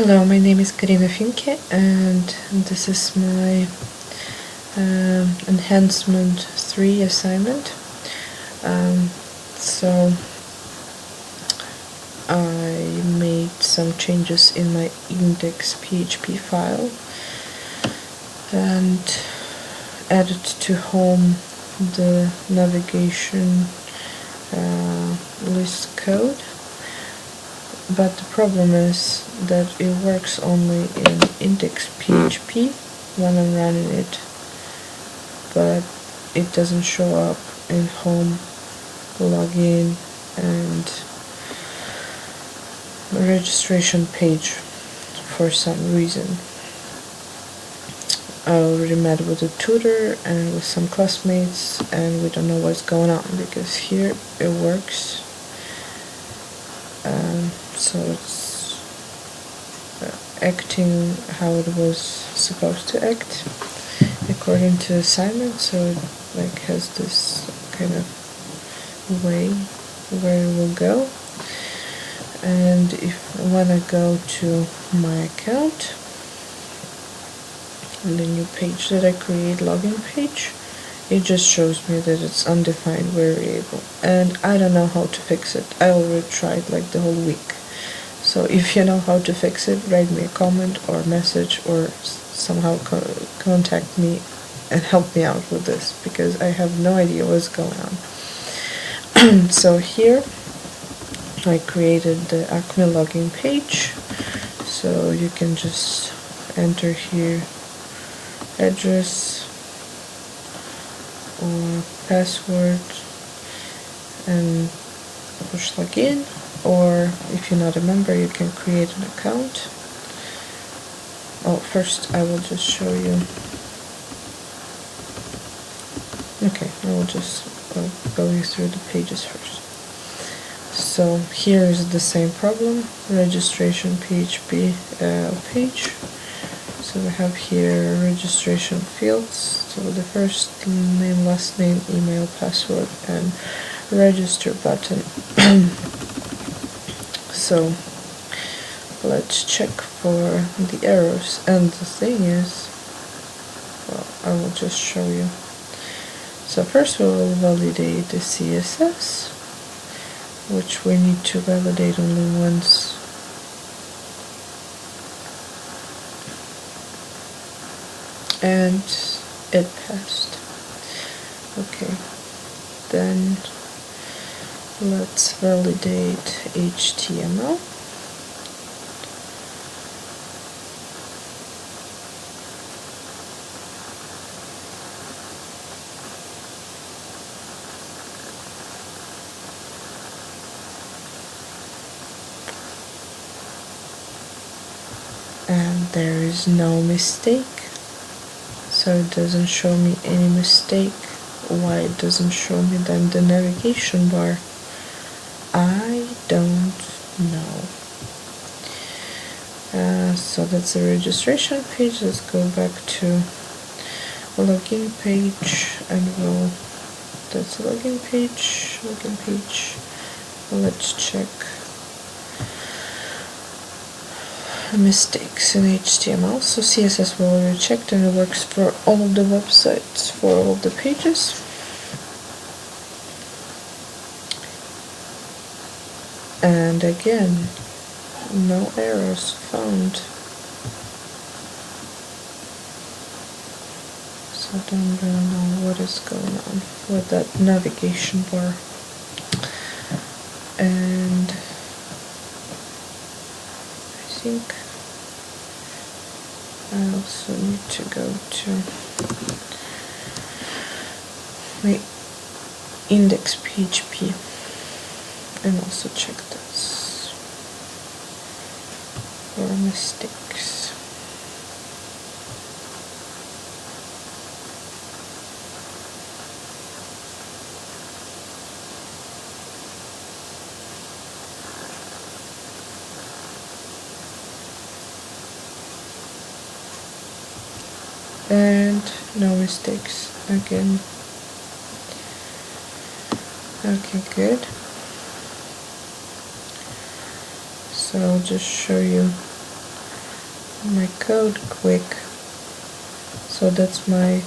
Hello, my name is Karina Finke, and this is my Enhancement 3 assignment. So I made some changes in my index.php file and added to home the navigation list code. But the problem is that it works only in index.php when I'm running it, but it doesn't show up in home, login, and registration page for some reason. I already met with a tutor and with some classmates, and we don't know what's going on, because here it works. So it's acting how it was supposed to act according to assignment, so it has this kind of way where it will go. And when I go to my account, and the new page that I create, login page, it just shows me that it's undefined variable, and I don't know how to fix it. I already tried like the whole week. So if you know how to fix it, write me a comment or message, or somehow contact me and help me out with this, because I have no idea what's going on. So here I created the Acme login page, so you can just enter here address or password and push login, or if you're not a member, you can create an account. First I will just show you. Okay, I will just go you through the pages first. So here is the same problem, registration PHP page. So we have here registration fields, so the first name, last name, email, password, and register button. So let's check for the errors, and the thing is, well, I will just show you. So first we will validate the CSS, which we need to validate only once. And it passed. Okay, then let's validate HTML. And there is no mistake. So it doesn't show me any mistake. Why it doesn't show me then the navigation bar? I don't know. So that's the registration page. Let's go back to login page, and that's the login page. Let's check mistakes in HTML. So CSS will already checked, and it works for all of the websites, for all of the pages. And again, no errors found. So I don't really know what is going on with that navigation bar. And I think I also need to go to my index.php and also check this for mistakes. And no mistakes again. Okay, good. So I'll just show you my code quick. So that's my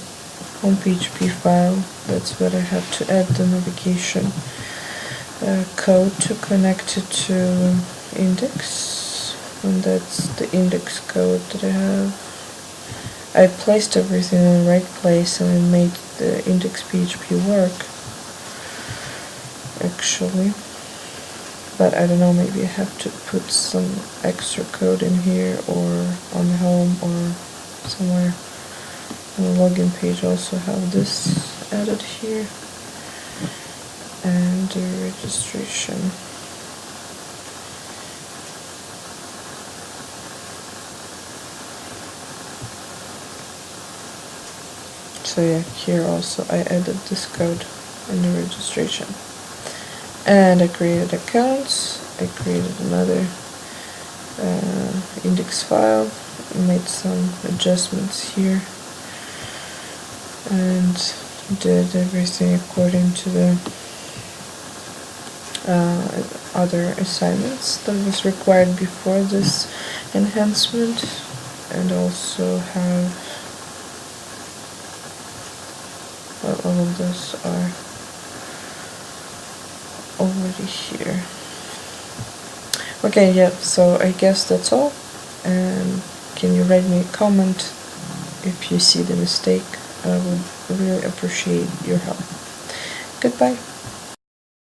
home PHP file. That's what I have to add the navigation code to connect it to index, and that's the index code that I have. I placed everything in the right place and it made the index PHP work actually, but I don't know, maybe I have to put some extra code in here or on home or somewhere. On the login page also have this added here, and the registration. So yeah, here also I added this code in the registration. And I created accounts. I created another index file, made some adjustments here, and did everything according to the other assignments that was required before this enhancement, and also have all of those are already here. Okay, yeah, so I guess that's all. And can you write me a comment if you see the mistake? I would really appreciate your help. Goodbye.